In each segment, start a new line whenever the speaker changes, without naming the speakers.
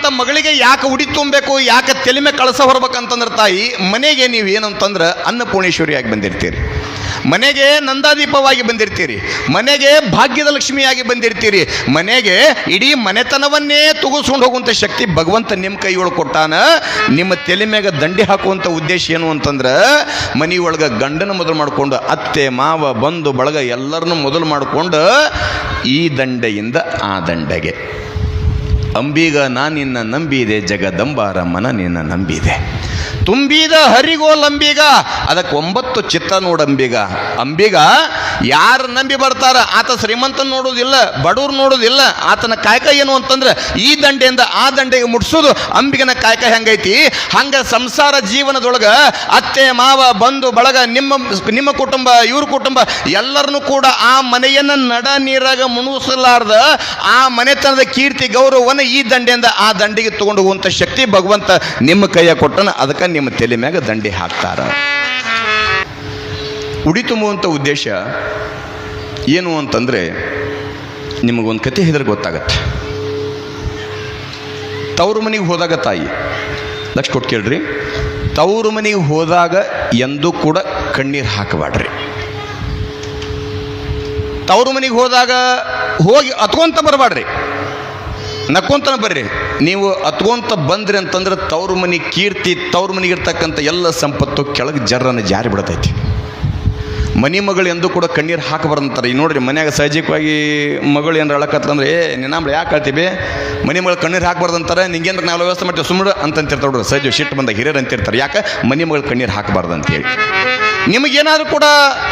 ಹುಟ್ಟಿರುವಂಥ ಮಗಳಿಗೆ ಯಾಕೆ ಉಡಿ ತುಂಬಬೇಕು, ಯಾಕೆ ತಲೆ ಮೇಲೆ ಕಳಸ ಹೊರಬೇಕಂತಂದ್ರೆ ತಾಯಿ, ಮನೆಗೆ ನೀವು ಏನಂತಂದ್ರೆ ಅನ್ನಪೂರ್ಣೇಶ್ವರಿಯಾಗಿ ಬಂದಿರ್ತೀರಿ, ಮನೆಗೆ ನಂದಾದೀಪವಾಗಿ ಬಂದಿರ್ತೀರಿ, ಮನೆಗೆ ಭಾಗ್ಯದ ಲಕ್ಷ್ಮಿಯಾಗಿ ಬಂದಿರ್ತೀರಿ, ಮನೆಗೆ ಇಡೀ ಮನೆತನವನ್ನೇ ತುಗಿಸ್ಕೊಂಡು ಹೋಗುವಂಥ ಶಕ್ತಿ ಭಗವಂತ ನಿಮ್ಮ ಕೈಯೊಳಗೆ ಕೊಟ್ಟಾನ. ನಿಮ್ಮ ತಲೆ ಮ್ಯಾಗ ದಂಡಿ ಹಾಕುವಂಥ ಉದ್ದೇಶ ಏನು ಅಂತಂದ್ರೆ, ಮನೆಯೊಳಗೆ ಗಂಡನ ಮೊದಲು ಮಾಡಿಕೊಂಡು ಅತ್ತೆ ಮಾವ ಬಂಧು ಬಳಗ ಎಲ್ಲರನ್ನೂ ಮೊದಲು ಮಾಡಿಕೊಂಡು ಈ ದಂಡೆಯಿಂದ ಆ ದಂಡೆಗೆ ಅಂಬಿಗ ನಾನಿನ್ನ ನಂಬಿದೆ, ಜಗದಂಬಾರ ಮನ ನಿನ್ನ ನಂಬಿದೆ, ತುಂಬಿದ ಹರಿಗೋಲಂಬಿಗ, ಅದಕ್ಕೆ 9 ಚಿತ್ತ ನೋಡಂಬಿಗ. ಅಂಬಿಗ ಯಾರು ನಂಬಿ ಬರ್ತಾರ ಆತ ಶ್ರೀಮಂತನ ನೋಡೋದಿಲ್ಲ, ಬಡವ್ರು ನೋಡೋದಿಲ್ಲ. ಆತನ ಕಾಯಕ ಏನು ಅಂತಂದ್ರೆ ಈ ದಂಡೆಯಿಂದ ಆ ದಂಡೆಗೆ ಮುಟ್ಸೋದು ಅಂಬಿಗನ ಕಾಯಕ. ಹೆಂಗೈತಿ ಹಂಗ ಸಂಸಾರ ಜೀವನದೊಳಗ ಅತ್ತೆ ಮಾವ ಬಂಧು ಬಳಗ ನಿಮ್ಮ ಕುಟುಂಬ ಇವ್ರ ಕುಟುಂಬ ಎಲ್ಲರನ್ನೂ ಕೂಡ ಆ ಮನೆಯನ್ನ ನಡ ನೀರಾಗ ಮುಣುಸಲಾರ್ದ ಆ ಮನೆತನದ ಕೀರ್ತಿ ಗೌರವವನ್ನು ಈ ದಂಡೆಯಿಂದ ಆ ದಂಡೆಗೆ ತಗೊಂಡು ಹೋಗುವಂಥ ಶಕ್ತಿ ಭಗವಂತ ನಿಮ್ಮ ಕೈಯ ಕೊಟ್ಟನ. ಅದಕ್ಕೆ ನಿಮ್ಮ ತಲೆ ಮ್ಯಾಗ ದಂಡೆ ಹಾಕ್ತಾರ. ಉಡಿ ತುಂಬುವಂಥ ಉದ್ದೇಶ ಏನು ಅಂತಂದ್ರೆ, ನಿಮಗೊಂದು ಕತೆ ಹೇಳಿದ್ರೆ ಗೊತ್ತಾಗತ್ತೆ. ತವರು ಮನೆಗೆ ಹೋದಾಗ ತಾಯಿ, ಲಕ್ಷ ಕೊಟ್ಟು ಕೇಳ್ರಿ, ತವರು ಮನೆಗೆ ಹೋದಾಗ ಎಂದೂ ಕೂಡ ಕಣ್ಣೀರು ಹಾಕಬೇಡ್ರಿ. ತವರು ಮನೆಗೆ ಹೋದಾಗ ಹೋಗಿ ಅತ್ಕೊಂತ ಬರಬೇಡ್ರಿ, ನಕ್ಕೊಂತನ ಬರ್ರಿ. ನೀವು ಅತ್ಕೊಂತ ಬಂದ್ರಿ ಅಂತಂದ್ರೆ ತವ್ರ ಮನೆ ಕೀರ್ತಿ, ತವ್ರ ಮನೆಗಿರ್ತಕ್ಕಂಥ ಎಲ್ಲ ಸಂಪತ್ತು ಕೆಳಗೆ ಜರ್ರನ್ನು ಜಾರಿ ಬಿಡ್ತೈತಿ. ಮನೆ ಮಗಳು ಎಂದೂ ಕೂಡ ಕಣ್ಣೀರು ಹಾಕಬಾರ್ದಂತಾರೆ. ಈಗ ನೋಡ್ರಿ, ಮನ್ಯಾಗ ಸಹಜವಾಗಿ ಮಗಳು ಏನಾರು ಅಳಕತ್ತಂದ್ರೆ, ನಿನ್ನಂಬಳು ಯಾಕೆ ಕಳ್ತೀವಿ, ಮನೆ ಮಗಳು ಕಣ್ಣೀರು ಹಾಕಬಾರ್ದಂತಾರೆ, ನಿಂಗೇಂದ್ರೆ ನಾವು ವ್ಯವಸ್ಥೆ ಮಾಡ್ತೀವಿ ಸುಮ್ಮನೆ ಅಂತಂತಿರ್ತಾರೆ ನೋಡ್ರಿ. ಸಹಜ ಸಿಟ್ಟು ಬಂದಾಗ ಹಿರಿಯರು ಅಂತಿರ್ತಾರೆ, ಯಾಕೆ ಮನೆ ಮಗಳು ಕಣ್ಣೀರು ಹಾಕಬಾರ್ದು ಅಂತೇಳಿ. ನಿಮಗೇನಾದ್ರೂ ಕೂಡ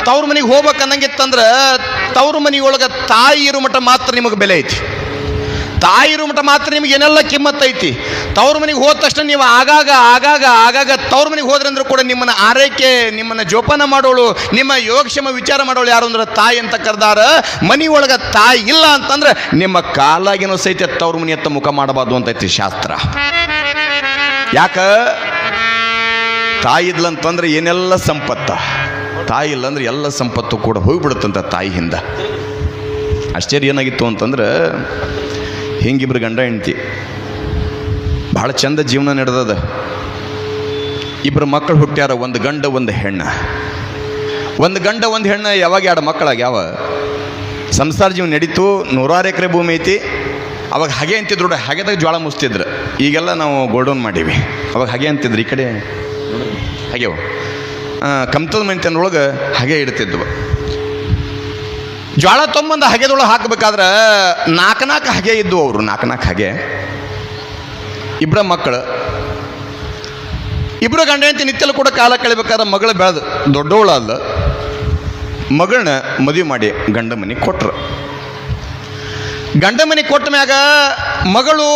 ತವ್ರ ಮನೆಗೆ ಹೋಗ್ಬೇಕು ಅನ್ನಂಗಿತ್ತಂದ್ರೆ, ತವ್ರ ಮನೆಯೊಳಗೆ ತಾಯಿ ಇರೋ ಮಟ್ಟ ಮಾತ್ರ ನಿಮಗೆ ಬೆಲೆ ಐತಿ. ತಾಯಿ ಇರೋ ಮಟ್ಟ ಮಾತ್ರ ನಿಮ್ಗೆ ಏನೆಲ್ಲ ಕಿಮ್ಮತ್ತೈತಿ. ತವ್ರ ಮನೆಗೆ ಹೋದ ತಕ್ಷಣ ನೀವು ಆಗಾಗ ತವ್ರ ಮನೆಗೆ ಹೋದ್ರೆ ಅಂದ್ರೆ ಕೂಡ ನಿಮ್ಮನ್ನ ಆರೈಕೆ, ನಿಮ್ಮನ್ನ ಜೋಪಾನ ಮಾಡೋಳು, ನಿಮ್ಮ ಯೋಗಕ್ಷೇಮ ವಿಚಾರ ಮಾಡೋಳು ಯಾರು ಅಂದ್ರೆ ತಾಯಿ ಅಂತ ಕರೆದಾರ. ಮನೆಯೊಳಗೆ ತಾಯಿ ಇಲ್ಲ ಅಂತಂದ್ರೆ ನಿಮ್ಮ ಕಾಲಾಗಿನೋ ಸಹಿತ ತವ್ರ ಮನೆ ಹತ್ತ ಮುಖ ಮಾಡಬಾರ್ದು ಅಂತೈತಿ ಶಾಸ್ತ್ರ. ಯಾಕ ತಾಯಿ ಇದ್ಲಂತಂದ್ರೆ ಏನೆಲ್ಲ ಸಂಪತ್ತ, ತಾಯಿ ಇಲ್ಲ ಅಂದ್ರೆ ಎಲ್ಲ ಸಂಪತ್ತು ಕೂಡ ಹೋಗ್ಬಿಡುತ್ತಂತ ತಾಯಿ ಹಿಂದ. ಆಶ್ಚರ್ಯ ಏನಾಗಿತ್ತು ಅಂತಂದ್ರೆ, ಹಿಂಗಿಬ್ರು ಗಂಡ ಹೆಂಡ್ತಿ ಭಾಳ ಚಂದ ಜೀವನ ನಡೆದದ. ಇಬ್ಬರು ಮಕ್ಕಳು ಹುಟ್ಟ್ಯಾರ, ಒಂದು ಗಂಡ ಒಂದು ಹೆಣ್ಣು. ಒಂದು ಗಂಡ ಒಂದು ಹೆಣ್ಣು ಯಾವಾಗ 2 ಮಕ್ಕಳಾಗ್ಯಾವ. ಸಂಸಾರ ಜೀವನ ನಡೀತು. 100 ಎಕರೆ ಭೂಮಿ ಐತಿ. ಅವಾಗ ಹಾಗೆ ಅಂತಿದ್ರು, ಹಾಗೆದಾಗ ಜ್ವಾಳ ಮುಸ್ತಿದ್ರು. ಈಗೆಲ್ಲ ನಾವು ಗೋಲ್ಡೌನ್ ಮಾಡೀವಿ. ಅವಾಗ ಹಾಗೆ ಅಂತಿದ್ರು, ಈ ಕಡೆ ಹಾಗೆವು ಕಮ್ತದ ಮನೆತನೊಳಗೆ ಹಾಗೆ ಇಡ್ತಿದ್ವು. ಜ್ವಾಳ ತೊಂಬಂದು ಹಗೆದೊಳಗೆ ಹಾಕಬೇಕಾದ್ರೆ 4 ಹಗೆ ಇದ್ದು. ಅವರು 4 ಹಗೆ. ಇಬ್ಬರ ಮಕ್ಕಳು, ಇಬ್ಬರು ಗಂಡ ಹೆಂಡತಿ ನಿತ್ಯಲು ಕೂಡ ಕಾಲ ಕಳಿಬೇಕಾದ್ರೆ ಮಗಳು ಬೆಳೆದು ದೊಡ್ಡವಳಲ್ಲ. ಮಗಳನ್ನ ಮದುವೆ ಮಾಡಿ ಗಂಡ ಮನೆಗೆ ಕೊಟ್ರು. ಗಂಡ ಮನೆಗೆ ಕೊಟ್ಟ ಮ್ಯಾಗ ಮಗಳು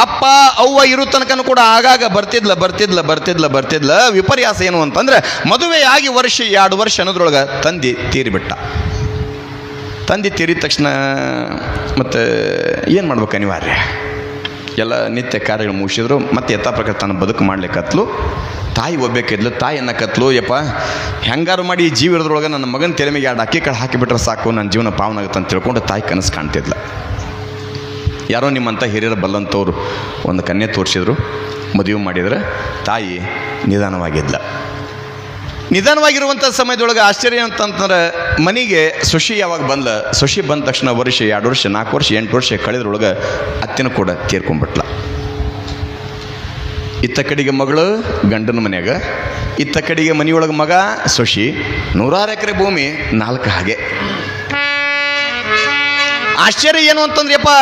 ಅಪ್ಪ ಅವ್ವ ಇರೋ ತನಕನೂ ಕೂಡ ಆಗಾಗ ಬರ್ತಿದ್ಲ. ವಿಪರ್ಯಾಸ ಏನು ಅಂತಂದ್ರೆ, ಮದುವೆ ಆಗಿ 1-2 ವರ್ಷ ಅನ್ನೋದ್ರೊಳಗೆ ತಂದೆ ತೀರಿಬಿಟ್ಟ. ತಂದೆ ತೀರಿದ ತಕ್ಷಣ ಮತ್ತು ಏನು ಮಾಡ್ಬೇಕು, ಅನಿವಾರ್ಯ. ಎಲ್ಲ ನಿತ್ಯ ಕಾರ್ಯಗಳು ಮುಗಿಸಿದ್ರು. ಮತ್ತು ಯಥಾ ಪ್ರಕಾರ ತನ್ನ ಬದುಕು ಮಾಡ್ಲಿಕ್ಕತ್ಲು. ತಾಯಿ ಒಬ್ಬೇಕಿದ್ಲು. ತಾಯಿ ಅನ್ನಕತ್ಲು, ಯಪ್ಪ ಹೆಂಗಾರು ಮಾಡಿ ಈ ಜೀವ ಇರೋದ್ರೊಳಗೆ ನನ್ನ ಮಗನ ತಲೆ ಮೇಲೆ 2 ಅಕ್ಕಿ ಕಾಳು ಹಾಕಿಬಿಟ್ರೆ ಸಾಕು, ನನ್ನ ಜೀವನ ಪಾವನ ಆಗುತ್ತೆ ಅಂತ ತಿಳ್ಕೊಂಡು ತಾಯಿ ಕನಸು ಕಾಣ್ತಿದ್ಲ. ಯಾರೋ ನಿಮ್ಮಂಥ ಹಿರಿಯರ ಬಲ್ಲಂಥವ್ರು ಒಂದು ಕನ್ಯೆ ತೋರಿಸಿದ್ರು, ಮದುವೆ ಮಾಡಿದ್ರೆ ತಾಯಿ ನಿಧಾನವಾಗಿರುವಂಥ ಸಮಯದೊಳಗೆ ಆಶ್ಚರ್ಯ ಅಂತಂದ್ರೆ, ಮನೆಗೆ ಸೊಸಿ ಯಾವಾಗ ಬಂದ, ಸೊಸಿ ಬಂದ ತಕ್ಷಣ 1 ವರ್ಷ 2 ವರ್ಷ 4 ವರ್ಷ 8 ವರ್ಷ ಕಳೆದ್ರೊಳಗೆ ಅತ್ತೆನೂ ಕೂಡ ತೀರ್ಕೊಂಡ್ಬಿಟ್ಲ. ಇತ್ತ ಕಡೆಗೆ ಮಗಳು ಗಂಡನ ಮನ್ಯಾಗ, ಇತ್ತ ಕಡೆಗೆ ಮನೆಯೊಳಗೆ ಮಗ ಸೊಸಿ, 100 ಎಕರೆ ಭೂಮಿ, 4 ಹಾಗೆ. ಆಶ್ಚರ್ಯ ಏನು ಅಂತಂದ್ರೆ, ಯಪ್ಪ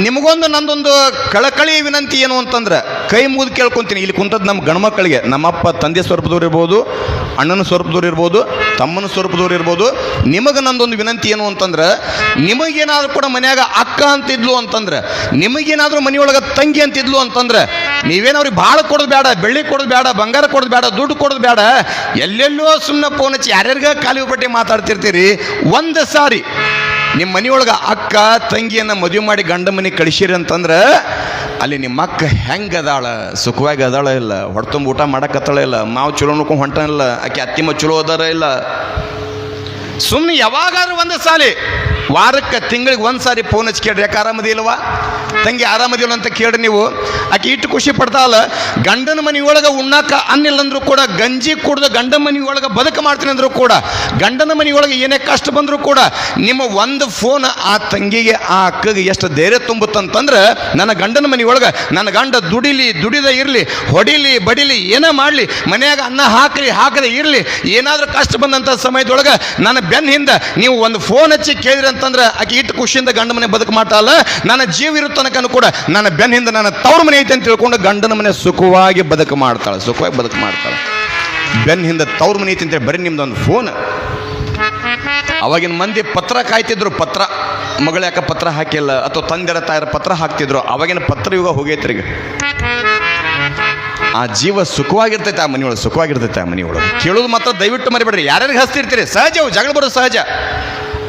ನಿಮಗೊಂದು ನಂದೊಂದು ಕಳಕಳಿ ವಿನಂತಿ ಏನು ಅಂತಂದ್ರೆ, ಕೈ ಮುಗಿದು ಕೇಳ್ಕೊತೀನಿ. ಇಲ್ಲಿ ಕುಂತದ್ದು ನಮ್ಮ ಗಂಡ್ಮಕ್ಕಳಿಗೆ, ನಮ್ಮಪ್ಪ ತಂದೆ ಸ್ವರೂಪದವ್ರು ಇರ್ಬೋದು, ಅಣ್ಣನ ಸ್ವರೂಪದವ್ರು ಇರ್ಬೋದು, ತಮ್ಮನ ಸ್ವರೂಪದವ್ರು ಇರ್ಬೋದು. ನಿಮಗೆ ನಂದೊಂದು ವಿನಂತಿ ಏನು ಅಂತಂದ್ರೆ, ನಿಮಗೇನಾದ್ರೂ ಕೂಡ ಮನ್ಯಾಗ ಅಕ್ಕ ಅಂತಿದ್ಲು ಅಂತಂದ್ರೆ, ನಿಮಗೇನಾದ್ರೂ ಮನೆಯೊಳಗೆ ತಂಗಿ ಅಂತಿದ್ಲು ಅಂತಂದ್ರೆ, ನೀವೇನವ್ರಿಗೆ ಭಾಳ ಕೊಡೋದು ಬೇಡ, ಬೆಳ್ಳಿ ಕೊಡೋದು ಬೇಡ, ಬಂಗಾರ ಕೊಡೋದು ಬೇಡ, ದುಡ್ಡು ಕೊಡೋದು ಬೇಡ. ಎಲ್ಲೆಲ್ಲೋ ಸುಮ್ಮನೆ ಫೋನ್ ಹಚ್ಚಿ ಯಾರ್ಯಾರಿಗೆ ಖಾಲಿ ಬಟ್ಟೆ ಮಾತಾಡ್ತಿರ್ತೀರಿ. ಒಂದು ಸಾರಿ ನಿಮ್ಮ ಮನೆಯೊಳಗೆ ಅಕ್ಕ ತಂಗಿಯನ್ನು ಮದುವೆ ಮಾಡಿ ಗಂಡ ಮನೆಗೆ ಕಳಿಸಿರಿ ಅಂತಂದ್ರೆ, ಅಲ್ಲಿ ನಿಮ್ಮ ಅಕ್ಕ ಹೆಂಗೆ ಅದಾಳ, ಸುಖವಾಗಿ ಅದಾಳ ಇಲ್ಲ, ಹೊಡ್ತುಂಬ ಊಟ ಮಾಡಕತ್ತಾಳ ಇಲ್ಲ, ಮಾವು ಚಲೋ ನೋಡ್ಕೊಂಡು ಹೊಂಟಾನಿಲ್ಲ, ಆಕೆ ಅತ್ತಿಮ್ಮ ಚಲೋ ಅದಾರ ಇಲ್ಲ. ಸುಮ್ಮನೆ ಯಾವಾಗಾದ್ರೂ ಒಂದು ಸಾಲಿ ವಾರಕ್ಕೆ ತಿಂಗಳಿಗೆ ಒಂದು ಸಾರಿ ಫೋನ್ ಹಚ್ಚಿ ಕೇಳ್ರಿ, ಯಾಕೆ ಆರಾಮದಿಲ್ವಾ ತಂಗಿ, ಆರಾಮದಿಲ್ಲ ಅಂತ ಕೇಳ್ರಿ ನೀವು. ಆಕೆ ಇಟ್ಟು ಖುಷಿ ಪಡ್ತಾವಲ್ಲ. ಗಂಡನ ಮನೆಯೊಳಗೆ ಉಣ್ಣಾಕ ಅನ್ನಿಲ್ಲ ಅಂದ್ರೂ ಕೂಡ, ಗಂಜಿ ಕುಡ್ದು ಗಂಡನ ಮನೆಯೊಳಗೆ ಬದುಕು ಮಾಡ್ತೀನಿ ಅಂದ್ರೂ ಕೂಡ, ಗಂಡನ ಮನೆಯೊಳಗೆ ಏನೇ ಕಷ್ಟ ಬಂದರೂ ಕೂಡ ನಿಮ್ಮ ಒಂದು ಫೋನ್ ಆ ತಂಗಿಗೆ ಆ ಅಕ್ಕಗೆ ಎಷ್ಟು ಧೈರ್ಯ ತುಂಬುತ್ತಂತಂದ್ರೆ, ನನ್ನ ಗಂಡನ ಮನೆಯೊಳಗೆ ನನ್ನ ಗಂಡ ದುಡಿದ ಇರಲಿ, ಹೊಡಿಲಿ ಬಡಿಲಿ ಏನೇ ಮಾಡಲಿ, ಮನೆಯಾಗ ಅನ್ನ ಹಾಕದೆ ಇರಲಿ, ಏನಾದರೂ ಕಷ್ಟ ಬಂದಂಥ ಸಮಯದೊಳಗೆ ನನ್ನ ಬೆನ್ನ ಹಿಂದೆ ನೀವು ಒಂದು ಫೋನ್ ಹಚ್ಚಿ ಕೇಳಿರಿ ಅಂತಂದ್ರೆ ಆಕೆ ಇಟ್ಟು ಖುಷಿಯಿಂದ ಗಂಡ ಮನೆ ಬದುಕು ಮಾಡ್ತಾಳಲ್ಲ. ನನ್ನ ಜೀವ ಇರೋ ತನಕನೂ ಕೂಡ ನನ್ನ ಬೆನ್ನ ಹಿಂದೆ ನನ್ನ ತವ್ರ ಮನೆ ಐತೆ ಅಂತ ತಿಳ್ಕೊಂಡು ಗಂಡನ ಮನೆ ಸುಖವಾಗಿ ಬದುಕು ಮಾಡ್ತಾಳೆ. ಬೆನ್ನ ಹಿಂದೆ ತವ್ರ ಮನೆ ಐತೆ ಅಂತೇಳಿ ಬರೀ ನಿಮ್ದೊಂದು ಫೋನ್. ಅವಾಗಿನ ಮಂದಿ ಪತ್ರ ಕಾಯ್ತಿದ್ರು, ಪತ್ರ ಮಗಳು ಯಾಕೆ ಪತ್ರ ಹಾಕಿಲ್ಲ, ಅಥವಾ ತಂದೆರ ತಾಯರ ಪತ್ರ ಹಾಕ್ತಿದ್ರು. ಅವಾಗಿನ ಪತ್ರ ಯುಗ ಹೋಗೈತ್ರಿ. ಈಗ ಆ ಜೀವ ಸುಖವಾಗಿರ್ತೈತೆ, ಆ ಮನೆಯೊಳಗೆ ಸುಖವಾಗಿರ್ತೈತೆ. ಆ ಮನೆಯೊಳಗೆ ಕೇಳೋದು ಮಾತ್ರ ದಯವಿಟ್ಟು ಮರಿಬೇಡ್ರಿ. ಯಾರ್ಯಾರಿಗೆ ಹಸ್ತಿರ್ತೀರಿ, ಸಹಜವು ಜಗಳ ಬರೋದು ಸಹಜ.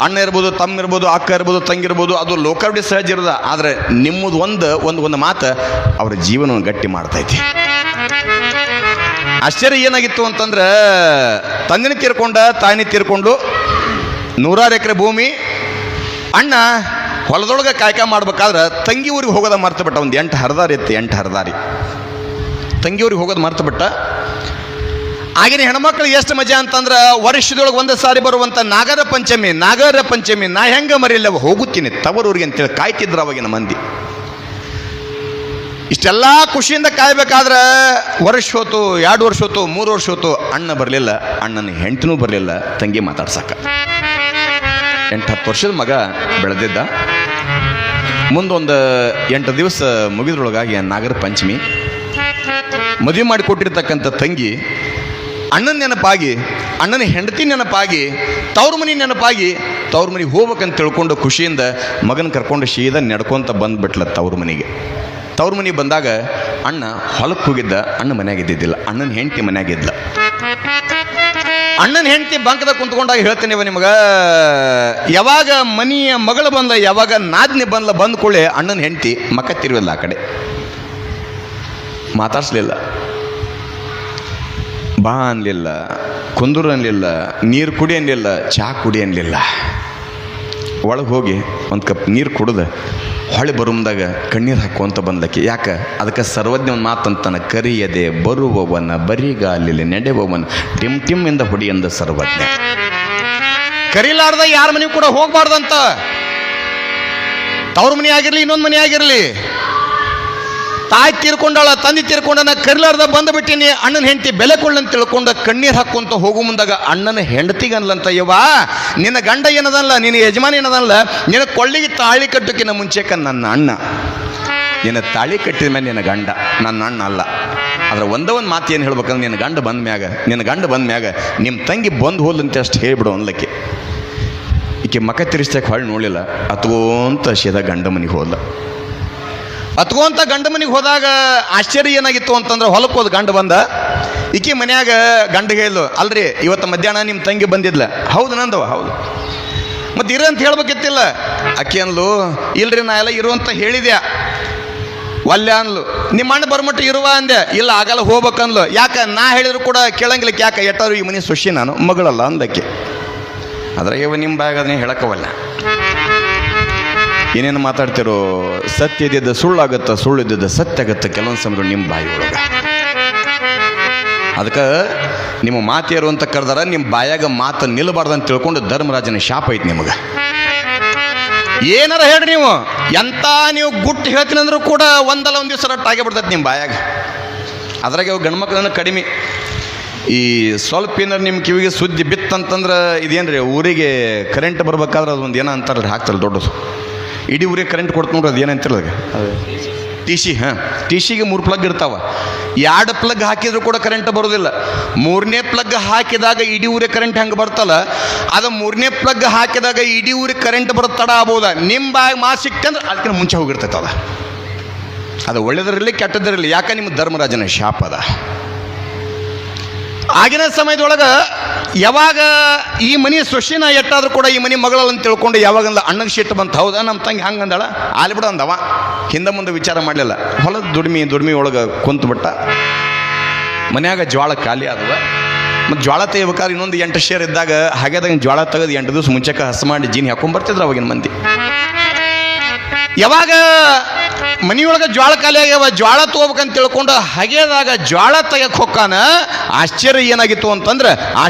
ಅಣ್ಣ ಇರ್ಬೋದು, ತಮ್ಮ ಇರ್ಬೋದು, ಅಕ್ಕ ಇರ್ಬೋದು, ತಂಗಿರ್ಬೋದು, ಅದು ಲೋಕಾವಳಿ ಸಹಜ ಇರೋದ. ಆದರೆ ನಿಮ್ಮದು ಒಂದು ಮಾತು ಅವ್ರ ಜೀವನವನ್ನು ಗಟ್ಟಿ ಮಾಡ್ತೈತಿ. ಆಶ್ಚರ್ಯ ಏನಾಗಿತ್ತು ಅಂತಂದ್ರೆ, ತಂದೆನ ತೀರ್ಕೊಂಡ, ತಾಯಿನ ತೀರ್ಕೊಂಡು 100 ಎಕರೆ ಭೂಮಿ. ಅಣ್ಣ ಹೊಲದೊಳಗೆ ಕಾಯ್ಕ ಮಾಡ್ಬೇಕಾದ್ರೆ ತಂಗಿ ಊರಿಗೆ ಹೋಗೋದ ಮರ್ತು ಬಿಟ್ಟ. ಒಂದು 8 ಹರದಾರಿ ಇತ್ತು, 8 ಹರದಾರಿ ತಂಗಿಯವ್ರಿಗೆ ಹೋಗೋದು ಮರ್ತು ಬಿಟ್ಟ. ಆಗಿನ ಹೆಣ್ಮಕ್ಳು ಎಷ್ಟು ಮಜಾ ಅಂತಂದ್ರೆ, ವರ್ಷದೊಳಗೆ ಒಂದು ಸಾರಿ ಬರುವಂಥ ನಾಗರ ಪಂಚಮಿ ನಾ ಹೆಂಗೆ ಮರಿಲ್ಲ ಹೋಗುತ್ತೀನಿ ತವರೂರಿಗೆ ಅಂತೇಳಿ ಕಾಯ್ತಿದ್ರು ಅವಾಗಿನ ಮಂದಿ. ಇಷ್ಟೆಲ್ಲ ಖುಷಿಯಿಂದ ಕಾಯ್ಬೇಕಾದ್ರೆ ವರ್ಷ ಹೋತು, 2 ವರ್ಷ ಹೋತು, 3 ವರ್ಷ ಹೋತು, ಅಣ್ಣ ಬರಲಿಲ್ಲ. ಅಣ್ಣನ ಹೆಂಡತಿನೂ ಬರಲಿಲ್ಲ ತಂಗಿ ಮಾತಾಡ್ಸಕ್ಕ. 8-10 ವರ್ಷದ ಮಗ ಬೆಳೆದಿದ್ದ. ಮುಂದೊಂದು 8 ದಿವಸ ಮುಗಿದ್ರೊಳಗಾಗಿ ನಾಗರ ಪಂಚಮಿ ಮದುವೆ ಮಾಡಿ ಕೊಟ್ಟಿರ್ತಕ್ಕಂಥ ತಂಗಿ ಅಣ್ಣನ ನೆನಪಾಗಿ, ಅಣ್ಣನ ಹೆಂಡತಿ ನೆನಪಾಗಿ, ತವ್ರ ಮನೆ ನೆನಪಾಗಿ, ತವ್ರ ಮನೆಗೆ ಹೋಗ್ಬೇಕಂತ ತಿಳ್ಕೊಂಡು ಖುಷಿಯಿಂದ ಮಗನ ಕರ್ಕೊಂಡು ಸೀದಾ ನಡ್ಕೊಂತ ಬಂದ್ಬಿಟ್ಲ ತವ್ರ ಮನೆಗೆ. ತವ್ರ ಮನೆಗೆ ಬಂದಾಗ ಅಣ್ಣ ಹೊಲಕ್ಕೆ ಹೋಗಿದ್ದ, ಅಣ್ಣ ಮನೆಯಾಗಿದ್ದಿದ್ದಿಲ್ಲ, ಅಣ್ಣನ ಹೆಂಡತಿ ಮನೆಯಾಗಿದ್ದ. ಅಣ್ಣನ ಹೆಂಡತಿ ಬಂಕದಾಗ ಕುಂತ್ಕೊಂಡಾಗ ಹೇಳ್ತೇನೆ ನಿಮಗೆ, ಯಾವಾಗ ಮನೆಯ ಮಗಳು ಬಂದ, ಯಾವಾಗ ನಾದ್ನಿ ಬಂದ ಕೂಡಲೇ ಅಣ್ಣನ ಹೆಂಡತಿ ಮಕ್ಕ ತಿರುವಿಲ್ಲ, ಆ ಕಡೆ ಮಾತಾಡ್ಸ್ಲಿಲ್ಲ, ಬಾ ಅನ್ಲಿಲ್ಲ, ಕುಂದೂರು ಅನ್ಲಿಲ್ಲ, ನೀರು ಕುಡಿ ಅನ್ಲಿಲ್ಲ, ಚಹಾ ಕುಡಿ ಅನ್ಲಿಲ್ಲ. ಒಳಗೆ ಹೋಗಿ ಒಂದು ಕಪ್ ನೀರು ಕುಡ್ದು ಹೊಳೆ ಬರುಮ್ದಾಗ ಕಣ್ಣೀರು ಹಾಕುವಂತ ಬಂದ್ಲಕ್ಕೆ. ಯಾಕೆ? ಅದಕ್ಕೆ ಸರ್ವಜ್ಞ ಒಂದು ಮಾತಂತಾನೆ, ಕರಿಯದೆ ಬರುವವನ ಬರಿಗಾಲಿಲಿ ನಡೆಯುವವನ ಟಿಮ್ ಇಂದ ಹೊಡಿ ಎಂದ ಸರ್ವಜ್ಞ. ಕರಿಲಾರ್ದ ಯಾರ ಮನೆಗೂ ಕೂಡ ಹೋಗ್ಬಾರ್ದಂತ. ತವ್ರ ಮನೆ ಆಗಿರ್ಲಿ, ಇನ್ನೊಂದು ಮನೆ ಆಗಿರಲಿ, ತಾಯಿ ತೀರ್ಕೊಂಡಾಳ, ತಂದೆ ತೀರ್ಕೊಂಡನ, ಕರಿಲಾರ್ದ ಬಂದುಬಿಟ್ಟಿನಿ, ಅಣ್ಣನ ಹೆಂಡತಿ ಬೆಲೆ ಕೊಳ್ಳಂತ ತಿಳ್ಕೊಂಡ ಕಣ್ಣೀರು ಹಾಕುವಂತ ಹೋಗು ಮುಂದಾಗ ಅಣ್ಣನ ಹೆಂಡತಿಗೆ ಅನ್ಲಂತ, ಯವ್ವ ನಿನ್ನ ಗಂಡ ಏನದಲ್ಲ, ನಿನ್ನ ಯಜಮಾನ ಏನದಲ್ಲ, ನಿನ್ನ ಕೊಳ್ಳಿಗೆ ತಾಳಿ ಕಟ್ಟೋಕ್ಕಿಂತ ಮುಂಚೆಕ ನನ್ನ ಅಣ್ಣ, ನಿನ್ನ ತಾಳಿ ಕಟ್ಟಿದ ಮೇಲೆ ನಿನ್ನ ಗಂಡ, ನನ್ನ ಅಣ್ಣ ಅಲ್ಲ. ಆದ್ರೆ ಒಂದೇ ಒಂದು ಮಾತು ಏನು ಹೇಳ್ಬೇಕಂದ್ರೆ, ನಿನ್ನ ಗಂಡ ಬಂದ ಮ್ಯಾಗ ನಿಮ್ಮ ತಂಗಿ ಬಂದು ಹೋದಂತೆ ಅಷ್ಟು ಹೇಳ್ಬಿಡು ಅನ್ಲಕ್ಕೆ. ಈಕೆ ಮಕ ತಿರ್ಸ್ತಾಕೆ ಹೊಳ್ಳಿ ನೋಡಲಿಲ್ಲ, ಅತ್ಕೊಂತ ಸೀದಾ ಗಂಡ ಮನೆಗೆ ಹೋದ. ಅತ್ಕೊಂತ ಗಂಡ ಮನೆಗೆ ಹೋದಾಗ ಆಶ್ಚರ್ಯ ಏನಾಗಿತ್ತು ಅಂತಂದ್ರೆ, ಹೊಲಕ್ಕೆ ಹೋದ ಗಂಡ ಬಂದ. ಈಕೆ ಮನ್ಯಾಗ ಗಂಡ ಹೇಳಿದ್ಲು, ಅಲ್ರಿ ಇವತ್ತು ಮಧ್ಯಾಹ್ನ ನಿಮ್ಮ ತಂಗಿ ಬಂದಿದ್ಲ. ಹೌದು ನಂದವ, ಹೌದು. ಮತ್ತೆ ಇರ ಅಂತ ಹೇಳ್ಬೇಕಿತ್ತಿಲ್ಲ. ಆಕೆ ಅನ್ಲು, ಇಲ್ರಿ ನಾ ಎಲ್ಲ ಇರುವಂತ ಹೇಳಿದ್ಯಾ, ಒಲ್ಲೆ ಅನ್ಲು. ನಿಮ್ಮ ಅಣ್ಣ ಬರ್ಮಟ್ಟ ಇರುವ ಅಂದೆ, ಇಲ್ಲ ಆಗಲ್ಲ ಹೋಗ್ಬೇಕನ್ಲು. ಯಾಕೆ? ನಾ ಹೇಳಿದ್ರು ಕೂಡ ಕೇಳಂಗಿಲ್ಲ. ಯಾಕೆ? ಎಟ್ಟಾರು ಈ ಮನೆ ಸೊಸಿ, ನಾನು ಮಗಳಲ್ಲ ಅಂದಕ್ಕೆ. ಅದ್ರಾಗ ನಿಮ್ಮ ಬಾಯಾಗ ಅದನ್ನೇ ಹೇಳಕ್ಕವಲ್ಲ. ಏನೇನು ಮಾತಾಡ್ತಿರೋ, ಸತ್ಯ ಇದ್ದಿದ್ದ ಸುಳ್ಳಾಗತ್ತ, ಸುಳ್ಳು ಇದ್ದಿದ್ದ ಸತ್ಯ ಆಗತ್ತ ಕೆಲವೊಂದು ಸಮಯ ನಿಮ್ಮ ಬಾಯಿ ಒಳಗೆ. ಅದಕ್ಕೆ ನಿಮ್ಮ ಮಾತೇರು ಅಂತ ಕರೆದಾರ, ನಿಮ್ಮ ಬಾಯಾಗ ಮಾತು ನಿಲ್ಲಬಾರ್ದಂತ ತಿಳ್ಕೊಂಡು ಧರ್ಮರಾಜನ ಶಾಪ ಐತಿ ನಿಮಗೆ. ಏನಾರ ಹೇಳ್ರಿ ನೀವು, ಎಂತ ನೀವು ಗುಟ್ಟು ಹೇಳ್ತೀನಿ ಅಂದ್ರೂ ಕೂಡ ಒಂದಲ್ಲ ಒಂದು ದಿವಸ ರಟ್ಟು ಆಗೇ ಬಿಡ್ತೈತಿ ನಿಮ್ಮ ಬಾಯಾಗ. ಅದ್ರಾಗ ಗಂಡು ಮಕ್ಕಳನ್ನ ಕಡಿಮೆ. ಈ ಸ್ವಲ್ಪ ಏನಾರು ನಿಮ್ಮ ಕಿವಿಗೆ ಸುದ್ದಿ ಬಿತ್ತಂತಂದ್ರೆ, ಇದೇನ್ರಿ ಊರಿಗೆ ಕರೆಂಟ್ ಬರ್ಬೇಕಾದ್ರೆ ಅದೊಂದು ಏನೋ ಅಂತಾರಲ್ಲ, ಹಾಕ್ತಾರಲ್ಲ ದೊಡ್ಡದು, ಇಡೀ ಊರಿಗೆ ಕರೆಂಟ್ ಕೊಡ್ತು ನೋಡ್ರಿ, ಅದು ಏನಂತಿರಲ್ಲ ಟಿ ಸಿ. ಟಿ ಸಿಗೆ 3 ಪ್ಲಗ್ ಇರ್ತಾವ. 2 ಪ್ಲಗ್ ಹಾಕಿದ್ರು ಕೂಡ ಕರೆಂಟ್ ಬರೋದಿಲ್ಲ. 3ನೇ ಪ್ಲಗ್ ಹಾಕಿದಾಗ ಇಡೀ ಊರಿಗೆ ಕರೆಂಟ್ ಹೆಂಗೆ ಬರ್ತಲ್ಲ, ಅದು 3ನೇ ಪ್ಲಗ್ ಹಾಕಿದಾಗ ಇಡೀ ಊರಿಗೆ ಕರೆಂಟ್ ಬರೋದು ತಡ ಆಗ್ಬೋದ. ನಿಮ್ಮ ಬಾಯಿಗೆ ಮಾತು ಸಿಕ್ತಂದ್ರೆ ಅದಕ್ಕೆ ಮುಂಚೆ ಹೋಗಿರ್ತೈತೆ. ಅದು ಒಳ್ಳೇದರಲ್ಲಿ ಕೆಟ್ಟದಿರಲಿ. ಯಾಕೆ? ನಿಮ್ಮ ಧರ್ಮರಾಜನ ಶಾಪ ಅದ. ಆಗಿನ ಸಮಯದೊಳಗೆ ಯಾವಾಗ ಈ ಮನೆ ಸೊಸಿನ ಎಟ್ಟಾದ್ರೂ ಕೂಡ ಈ ಮನೆ ಮಗಳಲ್ಲ ಅಂತ ತಿಳ್ಕೊಂಡು ಯಾವಾಗಂದ ಅಣ್ಣಗೆ ಸಿಟ್ಟು ಬಂತು. ಹೌದಾ ನಮ್ಮ ತಂಗಿ ಹಂಗೆ ಅಂದಳ, ಆಲಿ ಬಿಡ ಅಂದವ. ಹಿಂದೆ ಮುಂದೆ ವಿಚಾರ ಮಾಡಲಿಲ್ಲ. ಹೊಲದ ದುಡಿಮೆ ಒಳಗೆ ಕುಂತು ಬಿಟ್ಟ. ಮನ್ಯಾಗ ಜ್ವಾಳ ಖಾಲಿ ಆದವ. ಮತ್ತು ಜ್ವಾಳ ತೆಗಿಬೇಕಾದ್ರೆ ಇನ್ನೊಂದು 8 ಶೇರ್ ಇದ್ದಾಗ ಹಾಗೆದಾಗ ಜ್ವಾಳ ತೆಗೆದು 8 ದಿವಸ ಮುಂಚೆಕ್ಕೆ ಹಸ ಮಾಡಿ ಜೀನಿ ಹಾಕೊಂಡ್ಬರ್ತಿದ್ರು ಅವಾಗಿನ ಮಂದಿ. ಯಾವಾಗ ಮನೆಯೊಳಗೆ ಜ್ವಾಳ ಖಾಲಿ ಆಗ್ಯಾವ, ಜ್ವಾಳ ತೊಗೋಬೇಕಂತ ತಿಳ್ಕೊಂಡು ಹಾಗೆದಾಗ ಜ್ವಾಳ ತೆಗಕ್ಕೆ ಹೊಕ್ಕಾನ. ಆಶ್ಚರ್ಯ ಏನಾಗಿತ್ತು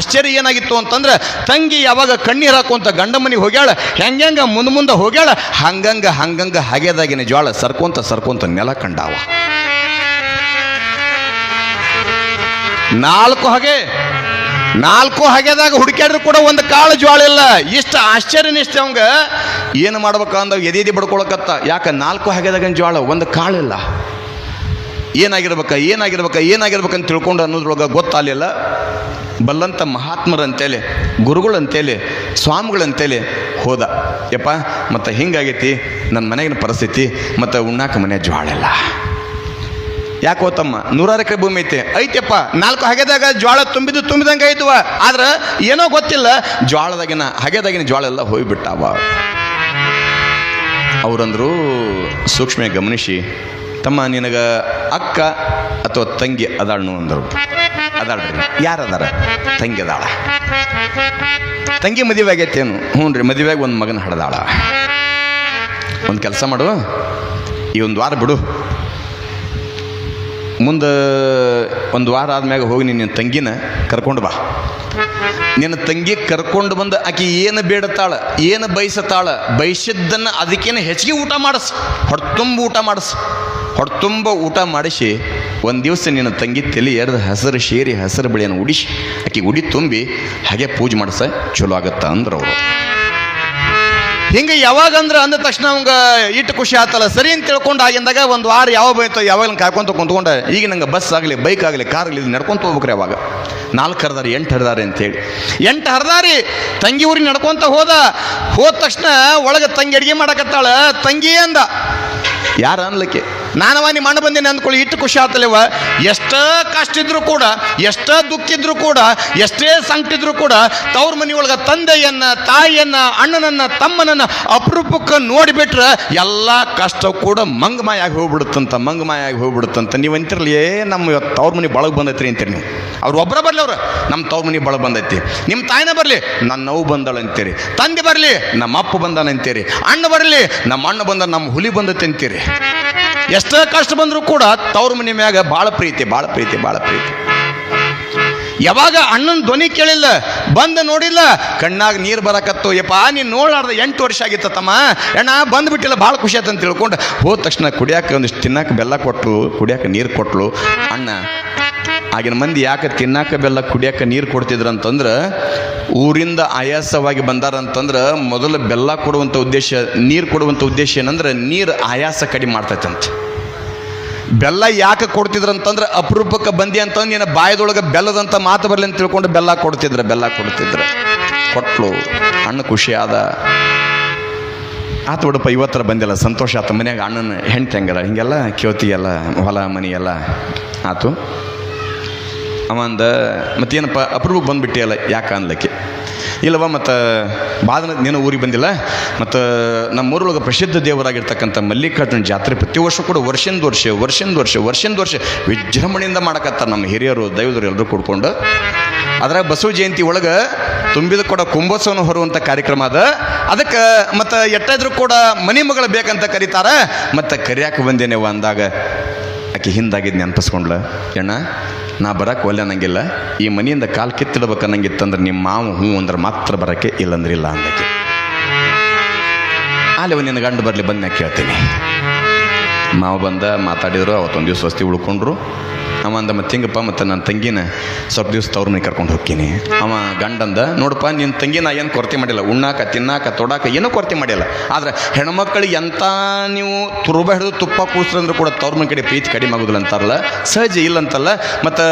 ಅಂತಂದ್ರೆ ತಂಗಿ ಯಾವಾಗ ಕಣ್ಣೀರು ಹಾಕುವಂತ ಗಂಡ ಮನೆಗೆ ಹೋಗ್ಯಾಳ, ಹೆಂಗ ಮುಂದೆ ಹೋಗ್ಯಾಳ, ಹಂಗಂಗ ಹಾಗೆದಾಗಿನ ಜ್ವಾಳ ಸರ್ಕೊಂತ ನೆಲ ಕಂಡಾವ. 4 ಹಗೆದಾಗ ಹುಡುಕ್ಯಾಡ್ರು ಕೂಡ ಒಂದು ಕಾಳು ಜ್ವಾಳ ಇಲ್ಲ. ಇಷ್ಟ ಆಶ್ಚರ್ಯನಿಷ್ಟ ಅವಂಗ ಏನು ಮಾಡ್ಬೇಕಂದ ಎದಿ ಬಡ್ಕೊಳಕತ್ತ. ಯಾಕೆ 4 ಹಗೆದಾಗ ಜ್ವಾಳ ಒಂದು ಕಾಳಿಲ್ಲ. ಏನಾಗಿರ್ಬೇಕಂತ ತಿಳ್ಕೊಂಡು ಅನ್ನೋದ್ರೊಳಗೆ ಗೊತ್ತಾಗಲಿಲ್ಲ. ಬಲ್ಲಂತ ಮಹಾತ್ಮರಂತೇಳಿ, ಗುರುಗಳಂತೇಳಿ, ಸ್ವಾಮಿಗಳಂತೇಳಿ ಹೋದ. ಯಪ್ಪ ಮತ್ತು ಹಿಂಗಾಗೈತಿ ನನ್ನ ಮನೆಗಿನ ಪರಿಸ್ಥಿತಿ, ಮತ್ತು ಉಣ್ಣಾಕ ಮನೆ ಜ್ವಾಳ ಇಲ್ಲ. ಯಾಕೆ ಹೋತಮ್ಮ 100 ಎಕರೆ ಭೂಮಿ ಐತೆಪ್ಪ, 4 ಹಗೆದಾಗ ಜ್ವಾಳ ತುಂಬಿದಂಗೆ ಐತವ. ಆದ್ರೆ ಏನೋ ಗೊತ್ತಿಲ್ಲ, ಹಗೆದಾಗಿನ ಜ್ವಾಳ ಎಲ್ಲ ಹೋಗ್ಬಿಟ್ಟಾವ. ಅವರಂದ್ರು ಸೂಕ್ಷ್ಮ ಗಮನಿಸಿ, ತಮ್ಮ ನಿನಗ ಅಕ್ಕ ಅಥವಾ ತಂಗಿ ಅದಾಳ್ನು ಅಂದರು. ಅದಾಳ್ರಿ. ಯಾರದಾರ? ತಂಗಿ ಅದಾಳ. ತಂಗಿ ಮದುವೆ ಆಗೈತೇನು? ಹ್ಞೂ ರೀ, ಮದುವೆಯಾಗಿ ಒಂದು ಮಗನ ಹಡ್ದಾಳ. ಒಂದು ಕೆಲಸ ಮಾಡು, ಈ ಒಂದು ವಾರ ಬಿಡು, ಮುಂದೆ ಒಂದು ವಾರ ಆದ್ಮ್ಯಾಗ ಹೋಗಿ ನಿನ್ನ ತಂಗಿನ ಕರ್ಕೊಂಡು ಬಾ. ನಿನ್ನ ತಂಗಿ ಕರ್ಕೊಂಡು ಬಂದು ಆಕೆ ಏನು ಬೇಡತಾಳ, ಏನು ಬಯಸಿದ್ದನ್ನು ಅದಕ್ಕೇನು ಹೆಚ್ಚಿಗೆ ಊಟ ಮಾಡಿಸು, ಹೊಟ್ಟೆತುಂಬ ಊಟ ಮಾಡಿಸಿ ಒಂದು ದಿವಸ ನಿನ್ನ ತಂಗಿ ತಲೆ ಎರೆದು ಹಸಿರು ಶೇರಿ ಹಸಿರು ಬಳಿಯನ್ನು ಉಡಿಸಿ ಆಕೆ ಉಡಿ ತುಂಬಿ ಹಾಗೆ ಪೂಜೆ ಮಾಡಿಸ ಚಲೋ ಆಗತ್ತ ಅಂದ್ರು ಅವರು. ಹಿಂಗೆ ಯಾವಾಗಂದ್ರೆ ಅಂದ ತಕ್ಷಣ ಅವಂಗೆ ಇಟ್ಟು ಖುಷಿ ಆತಲ್ಲ. ಸರಿ ಅಂತ ತಿಳ್ಕೊಂಡು ಆಗಿಂದಾಗ ಒಂದು ವಾರ ಯಾವಾಗ ಬೈತೋ ಯಾವಾಗ ಕಾಯ್ಕೊಂತ ಕುಂತ್ಕೊಂಡೆ. ಈಗ ನಂಗೆ ಬಸ್ ಆಗಲಿ, ಬೈಕ್ ಆಗಲಿ, ಕಾರ್ ಆಗಲಿ ನಡ್ಕೊಂತ ಹೋಗ್ಬೇಕ್ರಿ. ಅವಾಗ 4 ಹರಿದಾರಿ 8 ಹರಿದಾರಿ ಅಂತೇಳಿ 8 ಹರಿದಾರಿ ತಂಗಿ ಊರಿಗೆ ನಡ್ಕೊಂತ ಹೋದ ತಕ್ಷಣ ಒಳಗೆ ತಂಗಿ ಅಡುಗೆ ಮಾಡಕತ್ತಾಳ. ತಂಗಿ ಅಂದ, ಯಾರ ಅನ್ಲಿಕ್ಕೆ ನಾನವ ನಿಮ್ಮ ಅಣ್ಣ ಬಂದೇನೆ ಅಂದ್ಕೊಳ್ಳಿ. ಇಟ್ಟು ಖುಷಿ ಆತಲೇವ. ಎಷ್ಟೇ ಕಷ್ಟ ಇದ್ರು ಕೂಡ, ಎಷ್ಟೇ ದುಃಖ ಇದ್ರು ಕೂಡ, ಎಷ್ಟೇ ಸಂಕಟ ಇದ್ರು ಕೂಡ ತವ್ರ ಮನೆಯೊಳಗೆ ತಂದೆಯನ್ನ, ತಾಯಿಯನ್ನ, ಅಣ್ಣನನ್ನ, ತಮ್ಮನನ್ನ ಅಪರೂಪಕ್ಕೆ ನೋಡಿಬಿಟ್ರೆ ಎಲ್ಲ ಕಷ್ಟ ಕೂಡ ಮಂಗಮಾಯಾಗಿ ಹೋಗ್ಬಿಡುತ್ತಂತ. ನೀವು ಅಂತಿರಲಿ, ನಮ್ಮ ತವ್ರ ಮನೆ ಬಳಗ ಬಂದೈತ್ರಿ ಅಂತೀರಿ ನೀವು. ಅವ್ರು ಒಬ್ಬರ ಬರಲಿ, ಅವ್ರು ನಮ್ಮ ತವ್ರ ಮನೆ ಬಳಗ ಬಂದೈತಿ. ನಿಮ್ಮ ತಾಯಿನ ಬರಲಿ, ನನ್ನ ನೋವು ಬಂದಳ ಅಂತೀರಿ. ತಂದೆ ಬರಲಿ, ನಮ್ಮ ಅಪ್ಪ ಬಂದಾನ ಅಂತೀರಿ. ಅಣ್ಣ ಬರಲಿ, ನಮ್ಮ ಅಣ್ಣ ಬಂದ, ನಮ್ಮ ಹುಲಿ ಬಂದೈತಿ ಅಂತೀರಿ. ಎಷ್ಟೇ ಕಷ್ಟ ಬಂದರೂ ಕೂಡ ತವ್ರ ಮನೆ ಮ್ಯಾಗ ಭಾಳ ಪ್ರೀತಿ. ಯಾವಾಗ ಅಣ್ಣನ ಧ್ವನಿ ಕೇಳಿಲ್ಲ, ಬಂದು ನೋಡಿಲ್ಲ, ಕಣ್ಣಾಗ ನೀರು ಬರಕತ್ತು. ಯಪ್ಪ ನೀನು ನೋಡಾರ್ದ 8 ವರ್ಷ ಆಗಿತ್ತ ತಮ್ಮ, ಅಣ್ಣ ಬಂದುಬಿಟ್ಟಿಲ್ಲ, ಭಾಳ ಖುಷಿ ಆಯ್ತು ಅಂತ ತಿಳ್ಕೊಂಡು ಹೋದ ತಕ್ಷಣ ಕುಡಿಯಾಕ ಒಂದಿಷ್ಟು ತಿನ್ನಕ್ಕೆ ಬೆಲ್ಲ ಕೊಟ್ಲು, ಕುಡಿಯಾಕ ನೀರು ಕೊಟ್ಲು. ಅಣ್ಣ ಆಗಿನ ಮಂದಿ ಯಾಕೆ ತಿನ್ನಾಕ ಬೆಲ್ಲ ಕುಡಿಯಾಕ ನೀರು ಕೊಡ್ತಿದ್ರಂತಂದ್ರೆ, ಊರಿಂದ ಆಯಾಸವಾಗಿ ಬಂದಾರಂತಂದ್ರೆ ಮೊದಲು ಬೆಲ್ಲ ಕೊಡುವಂಥ ಉದ್ದೇಶ, ನೀರು ಕೊಡುವಂಥ ಉದ್ದೇಶ ಏನಂದ್ರೆ ನೀರು ಆಯಾಸ ಕಡಿಮೆ ಮಾಡ್ತೈತಂತೆ. ಬೆಲ್ಲ ಯಾಕೆ ಕೊಡ್ತಿದ್ರಂತಂದ್ರೆ ಅಪರೂಪಕ್ಕೆ ಬಂದಿ ಅಂತಂದು ನೀನು ಬಾಯದೊಳಗೆ ಬೆಲ್ಲದಂಥ ಮಾತು ಬರಲಿ ಅಂತ ತಿಳ್ಕೊಂಡು ಬೆಲ್ಲ ಕೊಡ್ತಿದ್ರು. ಕೊಟ್ಲು. ಅಣ್ಣ ಖುಷಿ ಆದ. ಆತು ಬಿಡಪ್ಪ, ಇವತ್ತರ ಬಂದಿಲ್ಲ, ಸಂತೋಷ ಆತ. ಮನ್ಯಾಗ ಅಣ್ಣನ ಹೆಂಡ್ತಿ ಹಂಗಲ್ಲ, ಹಿಂಗೆಲ್ಲ ಕೇಳ್ತಿಗೆಲ್ಲ ಹೊಲ ಮನಿ ಎಲ್ಲ ಆತು. ಅವಂದ ಮತ್ತೇನಪ್ಪ ಅಪರೂಪಕ್ಕೆ ಬಂದುಬಿಟ್ಟಿಯಲ್ಲ, ಯಾಕೆ ಅನ್ಲಕ್ಕೆ ಇಲ್ಲವ, ಮತ್ತು ಬಾದನ ನೀನು ಊರಿಗೆ ಬಂದಿಲ್ಲ. ಮತ್ತು ನಮ್ಮೂರೊಳಗೆ ಪ್ರಸಿದ್ಧ ದೇವರಾಗಿರ್ತಕ್ಕಂಥ ಮಲ್ಲಿಕಾರ್ಜುನ ಜಾತ್ರೆ ಪ್ರತಿ ವರ್ಷ ಕೂಡ ವರ್ಷಿಂದ ವರ್ಷ ವಿಜೃಂಭಣೆಯಿಂದ ಮಾಡಕತ್ತಾರೆ ನಮ್ಮ ಹಿರಿಯರು, ದೈವದರು ಎಲ್ಲರೂ ಕೂಡ್ಕೊಂಡು. ಅದ್ರಾಗ ಬಸವ ಜಯಂತಿ ಒಳಗೆ ತುಂಬಿದ ಕೂಡ ಕುಂಭೋತ್ಸವನ ಹೊರುವಂಥ ಕಾರ್ಯಕ್ರಮ ಅದ. ಅದಕ್ಕೆ ಮತ್ತು ಎಷ್ಟಾದ್ರೂ ಕೂಡ ಮನೆ ಮಗಳು ಬೇಕಂತ ಕರೀತಾರೆ. ಮತ್ತು ಕರಿಯಾಕೆ ಬಂದೇನೆವ ಅಂದಾಗ ಆಕೆ ಹಿಂದಾಗಿದ್ದು ನೆನಪಿಸ್ಕೊಂಡ್ಲ. ಅಣ್ಣ ನಾ ಬರಕ್ಕೆ ಒಲ್ಲೆ ಅನ್ನಂಗಿಲ್ಲ, ಈ ಮನೆಯಿಂದ ಕಾಲು ಕಿತ್ತಿಡ್ಬೇಕು ಅನ್ನಂಗಿತ್ತಂದ್ರೆ ನಿಮ್ಮ ಮಾವು ಹ್ಞೂ ಅಂದ್ರೆ ಮಾತ್ರ ಬರೋಕ್ಕೆ, ಇಲ್ಲಂದ್ರೆ ಇಲ್ಲ ಅನ್ನಕ್ಕೆ. ಅಲ್ಲಿ ನಿನ್ನ ಗಂಡು ಬರಲಿ, ಬಂದು ನಾ ಕೇಳ್ತೀನಿ. ಮಾವು ಬಂದ ಮಾತಾಡಿದ್ರು. ಅವತ್ತೊಂದು ದಿವಸ ವಸ್ತಿ ಉಳ್ಕೊಂಡ್ರು. ಅವ ಅಂದ, ಮತ್ತು ಹಿಂಗಪ್ಪ, ಮತ್ತು ನನ್ನ ತಂಗಿನ ಸ್ವಲ್ಪ ದಿವಸ ತವ್ರ ಮನೆ ಕರ್ಕೊಂಡು ಹೋಗ್ತೀನಿ. ಅವ ಗಂಡಂದ, ನೋಡಪ್ಪ ನಿನ್ನ ತಂಗಿ ನಾ ಏನು ಕೊರತೆ ಮಾಡಿಲ್ಲ, ಉಣ್ಣಾಕ, ತಿನ್ನಾಕ, ತೊಡಾಕ ಏನೂ ಕೊರತೆ ಮಾಡಿಲ್ಲ. ಆದ್ರೆ ಹೆಣ್ಮಕ್ಳಿಗೆ ಎಂಥ ನೀವು ತುರುಬ ಹಿಡಿದು ತುಪ್ಪ ಕೂಸ್ರಂದ್ರೂ ಕೂಡ ತವ್ರ ಮನೆ ಕಡೆ ಪ್ರೀತಿ ಕಡಿಮೆ ಆಗೋದಿಲ್ಲ ಅಂತಾರಲ್ಲ, ಸಹಜ ಇಲ್ಲಂತಲ್ಲ. ಮತ್ತು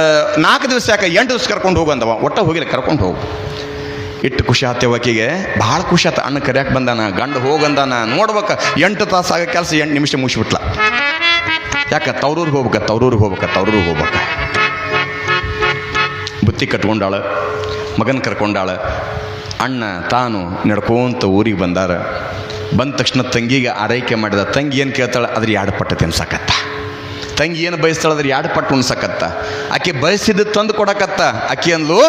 4 ದಿವಸ ಯಾಕೆ 8 ದಿವಸ ಕರ್ಕೊಂಡು ಹೋಗಂದವ, ಒಟ್ಟ ಹೋಗಿಲ್ಲ, ಕರ್ಕೊಂಡು ಹೋಗು. ಇಟ್ಟು ಖುಷಿ ಆತೇವಕಿಗೆ, ಭಾಳ ಖುಷಿ ಆತ. ಅಣ್ಣ ಕರ್ಯಾಕೆ ಬಂದಾನ, ಗಂಡ ಹೋಗಂದಾನ. ನೋಡ್ಬೇಕು 8 ತಾಸು ಆಗೋ ಕೆಲಸ 8 ನಿಮಿಷ ಮುಗಿಸ್ಬಿಟ್ಲ. ಯಾಕೆ ತವ್ರೂರಿಗೆ ಹೋಗ್ಬೇಕ. ಬುತ್ತಿ ಕಟ್ಕೊಂಡಾಳ, ಮಗನ ಕರ್ಕೊಂಡಾಳ. ಅಣ್ಣ ತಾನು ನಡ್ಕೊಂತ ಊರಿಗೆ ಬಂದಾರ. ಬಂದ ತಕ್ಷಣ ತಂಗಿಗೆ ಆರೈಕೆ ಮಾಡಿದ. ತಂಗಿ ಏನು ಕೇಳ್ತಾಳೆ, ಅದ್ರ 2 ಪಟ್ಟು ತಿನ್ಸಕತ್ತ. ತಂಗಿ ಏನು ಬಯಸ್ತಾಳಂದ್ರೆ 2 ಪಟ್ಟು ಉಣ್ಸಕತ್ತ. ಆಕೆ ಬಯಸಿದ್ದು ತಂದು ಕೊಡಕತ್ತ. ಆಕೆ ಅಂದ್ಲು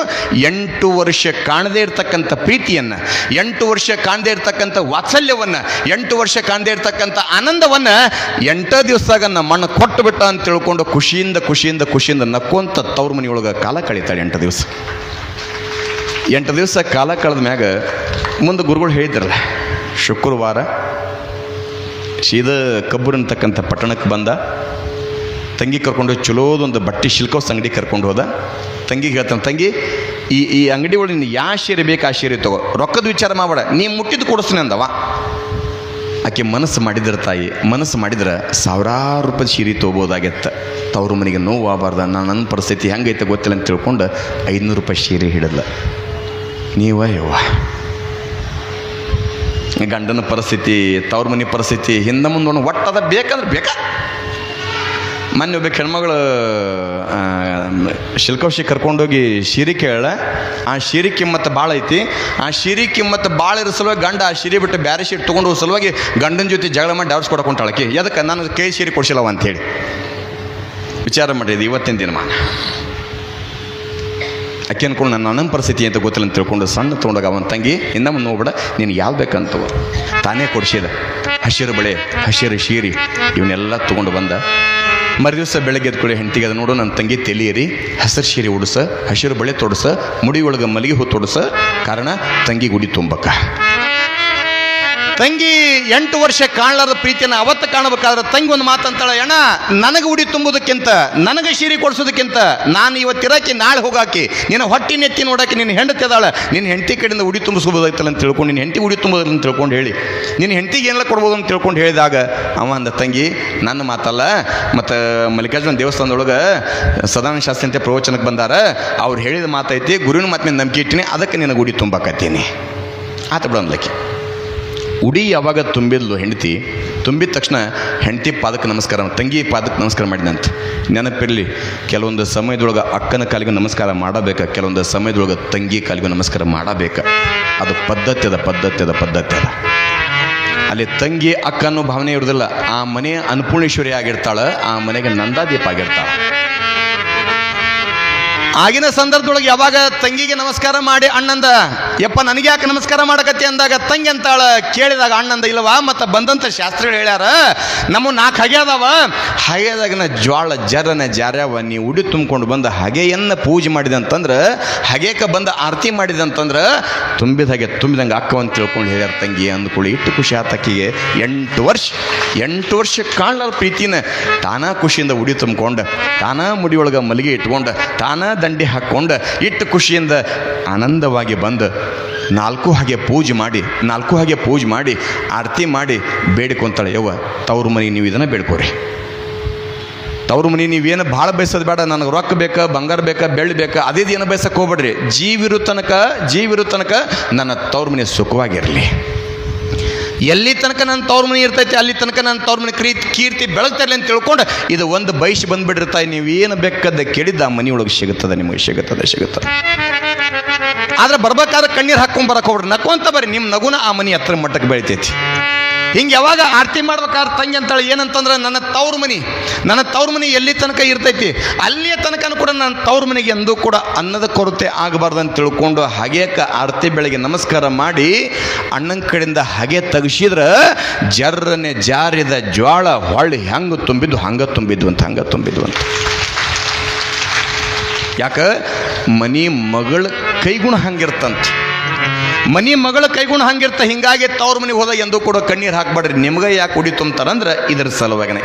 8 ವರ್ಷ ಕಾಣದೇ ಇರ್ತಕ್ಕಂಥ ಪ್ರೀತಿಯನ್ನು, 8 ವರ್ಷ ಕಾಣದೇ ಇರ್ತಕ್ಕಂಥ ವಾತ್ಸಲ್ಯವನ್ನು, 8 ವರ್ಷ ಕಾಣದೇ ಇರ್ತಕ್ಕಂಥ ಆನಂದವನ್ನು 8 ದಿವಸದಾಗ ನಮ್ಮಣ್ಣ ಕೊಟ್ಟು ಬಿಟ್ಟ ಅಂತ ತಿಳ್ಕೊಂಡು ಖುಷಿಯಿಂದ ನಕ್ಕೊಂತ ತವ್ರ ಮನೆಯೊಳಗೆ ಕಾಲ ಕಳೀತಾಳೆ. 8 ದಿವಸ 8 ದಿವಸ ಕಾಲ ಕಳೆದ ಮ್ಯಾಗ ಮುಂದೆ ಗುರುಗಳು ಹೇಳಿದ್ರಲ್ಲ, ಶುಕ್ರವಾರ ಸೀದಾ ಕಬ್ಬೂರ್ ಅಂತಕ್ಕಂಥ ಪಟ್ಟಣಕ್ಕೆ ಬಂದ. ತಂಗಿ ಕರ್ಕೊಂಡು ಚಲೋದೊಂದು ಬಟ್ಟೆ ಶಿಲ್ಕೋಸ್ ಅಂಗಡಿ ಕರ್ಕೊಂಡು ಹೋದ. ತಂಗಿಗೆ ಹೇಳ್ತಾನೆ, ತಂಗಿ ಈ ಅಂಗಡಿ ಒಳಗೆ ನೀನು ಯಾವ ಸೀರೆ ಬೇಕು ಆ ಸೀರೆ ತಗೋ, ರೊಕ್ಕದ ವಿಚಾರ ಮಾಡಬೇಡ, ನೀ ಮುಟ್ಟಿದ್ದು ಕೊಡಿಸ್ತೀನಿ ಅಂದವ. ಆಕೆ ಮನಸ್ಸು ಮಾಡಿದ್ರೆ ತಾಯಿ, ಮನಸ್ಸು ಮಾಡಿದ್ರೆ ಸಾವಿರಾರು ರೂಪಾಯಿ ಸೀರೆ ತೊಗೋಬೋದಾಗಿತ್ತು. ತವ್ರ ಮನೆಗೆ ನೋವು ಆಗಬಾರ್ದ, ನನ್ನ ಪರಿಸ್ಥಿತಿ ಹೆಂಗೈತೆ ಗೊತ್ತಿಲ್ಲ ಅಂತ ತಿಳ್ಕೊಂಡು 500 ರೂಪಾಯಿ ಸೀರೆ ಹಿಡಿದ್ಲ. ಯವ್ವ ಗಂಡನ ಪರಿಸ್ಥಿತಿ, ತವ್ರ ಮನೆ ಪರಿಸ್ಥಿತಿ ಹಿಂದೆ ಮುಂದೆ ಒಟ್ಟದ ಬೇಕಂದ್ರೆ ಬೇಕಾ. ಮೊನ್ನೆ ಒಬ್ಬ ಹೆಣ್ಮಗಳು ಶಿಲ್ಕೋಶಿ ಕರ್ಕೊಂಡೋಗಿ ಸೀರೆ ಕೇಳ, ಆ ಸೀರೆ ಕಿಮ್ಮತ್ತು ಭಾಳ ಐತಿ, ಆ ಸೀರೆ ಕಿಮ್ಮತ್ತು ಭಾಳ ಇರೋ ಸಲುವಾಗಿ ಗಂಡ ಆ ಸೀರೆ ಬಿಟ್ಟು ಬೇರೆ ಸೀರೆ ತೊಗೊಂಡು ಹೋಗೋ ಸಲುವಾಗಿ ಗಂಡನ ಜೊತೆ ಜಗಳ ಮಾಡಿ ಡೌರ್ಸ್ ಕೊಡಕೊಂಟಾಳಕ್ಕೆ. ಅದಕ್ಕೆ ನಾನು ಕೈ ಸೀರೆ ಕೊಡಿಸಿಲ್ಲವ ಅಂಥೇಳಿ ವಿಚಾರ ಮಾಡಿದೆ. ಇವತ್ತಿನ ದಿನಮಾನ ಅಕ್ಕಿ ಅನ್ಕೊಂಡು ನನ್ನ ಪರಿಸ್ಥಿತಿ ಅಂತ ಗೊತ್ತಿಲ್ಲ ಅಂತ ತಿಳ್ಕೊಂಡು ಸಣ್ಣ ತೊಗೊಂಡಾಗ ಅವನ ತಂಗಿ ಇನ್ನೊಮ್ಮೆ ನೋಡ್ಬೇಡ, ನೀನು ಯಾವ್ದು ಬೇಕಂತ ತಾನೇ ಕೊಡಿಸಿದ. ಹಸಿರು ಬಳೆ, ಹಸಿರು ಸೀರೆ ಇವನ್ನೆಲ್ಲ ತೊಗೊಂಡು ಬಂದ. ಮರುದಿವಸ ಬೆಳಗ್ಗೆ ಎದ್ಕೊಳ್ಳಿ ಹೆಂಡತಿಗೆ ಅದು ನೋಡು, ನನ್ನ ತಂಗಿ ತೆಲಿಯರಿ ಹಸಿರು ಸೀರೆ ಉಡಿಸ, ಹಸಿರು ಬಳೆ ತೊಡಸ, ಮುಡಿ ಒಳಗೆ ಮಲ್ಲಿಗೆ ಹೂ ತೊಡಸ, ಕಾರಣ ತಂಗಿ ಗುಡಿ ತುಂಬಕ್ಕ. ತಂಗಿ 8 ವರ್ಷ ಕಾಣಲಾರದ ಪ್ರೀತಿಯನ್ನು ಅವತ್ತು ಕಾಣಬೇಕಾದ್ರೆ ತಂಗಿ ಒಂದು ಮಾತಂತಾಳೆ, ಅಣ್ಣ ನನಗೆ ಉಡಿ ತುಂಬುವುದಕ್ಕಿಂತ, ನನಗೆ ಸೀರೆ ಕೊಡಿಸೋದಕ್ಕಿಂತ ನಾನು ಇವತ್ತಿರಾಕಿ ನಾಳೆ ಹೋಗಾಕಿ ನಿನ್ನ ಹೊಟ್ಟಿ ನೆತ್ತಿ ನೋಡಾಕಿ ನಿನ್ನ ಹೆಂಡತಿ ಅದಾಳ, ನಿನ್ನ ಹೆಂಡತಿ ಕಡೆಯಿಂದ ಉಡಿ ತುಂಬಿಸ್ಬೋದಾಯ್ತಲ್ಲ ಅಂತ ತಿಳ್ಕೊಂಡು, ನಿನ್ನ ಹೆಂಡತಿ ಉಡಿ ತುಂಬೋದಿಲ್ಲ ಅಂತ ತಿಳ್ಕೊಂಡು ಹೇಳಿ ನಿನ್ನ ಹೆಂಡತಿಗೆ ಏನೆಲ್ಲ ಕೊಡ್ಬೋದು ಅಂತ ತಿಳ್ಕೊಂಡು ಹೇಳಿದಾಗ ಅವ ಅಂದ, ತಂಗಿ ನನ್ನ ಮಾತಲ್ಲ, ಮತ್ತು ಮಲ್ಲಿಕಾರ್ಜುನ ದೇವಸ್ಥಾನದೊಳಗೆ ಸದಾನಂದ ಶಾಸ್ತ್ರಿ ಅಂತ ಪ್ರವಚನಕ್ಕೆ ಬಂದಾರ, ಅವ್ರು ಹೇಳಿದ ಮಾತೈತಿ, ಗುರುವಿನ ಮಾತಿನ ನಂಬಿಕೆ ಇಟ್ಟಿನಿ, ಅದಕ್ಕೆ ನಿನಗೆ ಉಡಿ ತುಂಬಾಕತ್ತೀನಿ ಆತ ಬಿಡೋನ್ಲಕ್ಕಿ. ಉಡಿ ಯಾವಾಗ ತುಂಬಿದ್ಲು ಹೆಂಡತಿ, ತುಂಬಿದ ತಕ್ಷಣ ಹೆಂಡತಿ ಪಾದಕ್ಕೆ ನಮಸ್ಕಾರ, ತಂಗಿ ಪಾದಕ್ಕೆ ನಮಸ್ಕಾರ ಮಾಡಿದಂತೆ. ನೆನಪಿರಲಿ, ಕೆಲವೊಂದು ಸಮಯದೊಳಗೆ ಅಕ್ಕನ ಕಾಲಿಗೆ ನಮಸ್ಕಾರ ಮಾಡಬೇಕು, ಕೆಲವೊಂದು ಸಮಯದೊಳಗೆ ತಂಗಿ ಕಾಲಿಗೆ ನಮಸ್ಕಾರ ಮಾಡಬೇಕು. ಅದು ಪದ್ಧತಿ ಅದ. ಅಲ್ಲಿ ತಂಗಿ ಅಕ್ಕ ಅನ್ನೋ ಭಾವನೆ ಇರೋದಿಲ್ಲ. ಆ ಮನೆ ಅನ್ನಪೂರ್ಣೇಶ್ವರಿ ಆಗಿರ್ತಾಳೆ, ಆ ಮನೆಗೆ ನಂದಾದೀಪ ಆಗಿರ್ತಾಳೆ. ಆಗಿನ ಸಂದರ್ಭದೊಳಗೆ ಯಾವಾಗ ತಂಗಿಗೆ ನಮಸ್ಕಾರ ಮಾಡಿ ಅಣ್ಣಂದ, ಯಪ್ಪ ನನಗೆ ಯಾಕೆ ನಮಸ್ಕಾರ ಮಾಡಕತ್ತಿ ಅಂದಾಗ ತಂಗಿ ಅಂತಾಳ, ಕೇಳಿದಾಗ ಅಣ್ಣಂದ, ಇಲ್ಲವಾ ಮತ್ತು ಬಂದಂಥ ಶಾಸ್ತ್ರಿಗಳು ಹೇಳ್ಯಾರ ನಮ್ಮ 4 ಹಗೆ ಅದಾವ, ಹಗೆದಾಗನ ಜ್ವಾಳ ಜರನ ಜಾರ್ಯಾವ, ನೀ ಉಡಿ ತುಂಬಿಕೊಂಡು ಬಂದ ಹಗೆಯನ್ನು ಪೂಜೆ ಮಾಡಿದೆ ಅಂತಂದ್ರೆ, ಹಗೆಕ್ಕೆ ಬಂದ ಆರತಿ ಮಾಡಿದೆ ಅಂತಂದ್ರೆ ತುಂಬಿದ ಹಾಗೆ ತುಂಬಿದಂಗೆ ಅಕ್ಕ ಅಂತ ತಿಳ್ಕೊಂಡು ಹೇಳ್ಯಾರ ತಂಗಿ. ಅಂದ್ಕೊಳ್ಳಿ ಇಟ್ಟು ಖುಷಿ ಆತಕ್ಕಿಗೆ. 8 ವರ್ಷ ಕಾಣಲಾರ ಪ್ರೀತಿನ ತಾನಾ ಖುಷಿಯಿಂದ ಉಡಿ ತುಂಬಿಕೊಂಡು, ತಾನಾ ಮುಡಿಯೊಳಗೆ ಮಲ್ಲಿಗೆ ಇಟ್ಕೊಂಡು, ತಾನಾ ದಂಡಿ ಹಾಕ್ಕೊಂಡು ಇಟ್ಟು ಖುಷಿಯಿಂದ ಆನಂದವಾಗಿ ಬಂದು 4 ಹಾಗೆ ಪೂಜೆ ಮಾಡಿ ಆರತಿ ಮಾಡಿ ಬೇಡಿಕೊಂತಾಳೆ. ಯವ್ವ ತವ್ರ ಮನೆ ನೀವು ಇದನ್ನು ಬೇಡ್ಕೋರಿ, ತವ್ರ ಮನೆ ನೀವೇನು ಭಾಳ ಬಯಸೋದು ಬೇಡ, ನನಗೆ ರೊಕ್ಕ ಬೇಕಾ, ಬಂಗಾರ ಬೇಕಾ, ಬೆಳ್ಳಿ ಬೇಕಾ, ಅದೇನು ಬಯಸಕ್ಕೆ ಹೋಗ್ಬೇಡ್ರಿ, ಜೀವಿರು ತನಕ ನನ್ನ ತವ್ರ ಮನೆ ಸುಖವಾಗಿರಲಿ. ಎಲ್ಲಿ ತನಕ ನನ್ನ ತವ್ರ ಮನೆ ಇರ್ತೈತಿ ಅಲ್ಲಿ ತನಕ ನನ್ನ ತವ್ರ ಮನೆ ಕೀರ್ತಿ ಬೆಳಗ್ತಾ ಇರಲಿ ಅಂತ ತಿಳ್ಕೊಂಡು ಇದು ಒಂದು ಬಯಸಿ ಬಂದುಬಿಟ್ಟಿರ್ತಾಯಿ. ನೀವೇನು ಬೇಕದ ಕೇಳಿದ್ದ ಆ ಮನೆಯೊಳಗೆ ಸಿಗುತ್ತದೆ, ನಿಮಗೆ ಸಿಗುತ್ತದೆ. ಆದ್ರೆ ಬರ್ಬೇಕಾದ್ರೆ ಕಣ್ಣೀರು ಹಾಕ್ಕೊಂಡು ಬರಕ್ಕೆ ಹೋಗ್ರಿ, ನಕ್ಕೊಂತ ಬರ್ರಿ, ನಿಮ್ಮ ನಗುನ ಆ ಮನೆ ಹತ್ರ ಮಟ್ಟಕ್ಕೆ ಬೆಳಿತೈತಿ. ಹಿಂಗೆ ಯಾವಾಗ ಆರತಿ ಮಾಡ್ಬೇಕಾದ್ರೆ ತಂಗಿ ಅಂತಾಳೆ ಏನಂತಂದ್ರೆ, ನನ್ನ ತವ್ರ ಮನೆ ಎಲ್ಲಿ ತನಕ ಇರ್ತೈತಿ ಅಲ್ಲಿಯ ತನಕ ಕೂಡ ನನ್ನ ತವ್ರ ಮನೆಗೆ ಎಂದೂ ಕೂಡ ಅನ್ನದ ಕೊರತೆ ಆಗಬಾರ್ದು ಅಂತ ತಿಳ್ಕೊಂಡು ಹಗೆಯಕ್ಕೆ ಆರತಿ ಬೆಳಗ್ಗೆ ನಮಸ್ಕಾರ ಮಾಡಿ ಅಣ್ಣನ ಕಡೆಯಿಂದ ಹಗೆ ತೆಗಿಸಿದ್ರೆ ಜರ್ರನೆ ಜಾರಿದ ಜ್ವಾಳ ಹೊಳ್ಳಿ ಹಂಗೆ ತುಂಬಿದ್ವು ಅಂತ. ಯಾಕೆ ಮನಿ ಮಗಳ ಕೈಗುಣ ಹಂಗಿರ್ತಂತ, ಮನಿ ಮಗಳ ಕೈಗುಣ ಹಂಗಿರ್ತ. ಹಿಂಗಾಗಿ ತವ್ರ ಮನೆಗೆ ಹೋದಾಗ ಎಂದೂ ಕೂಡ ಕಣ್ಣೀರು ಹಾಕ್ಬೇಡ್ರಿ. ನಿಮ್ಗೆ ಯಾಕೆ ಉಡಿ ತುಂಬ್ತಾರಂದ್ರೆ ಇದ್ರ ಸಲುವಾಗಿನ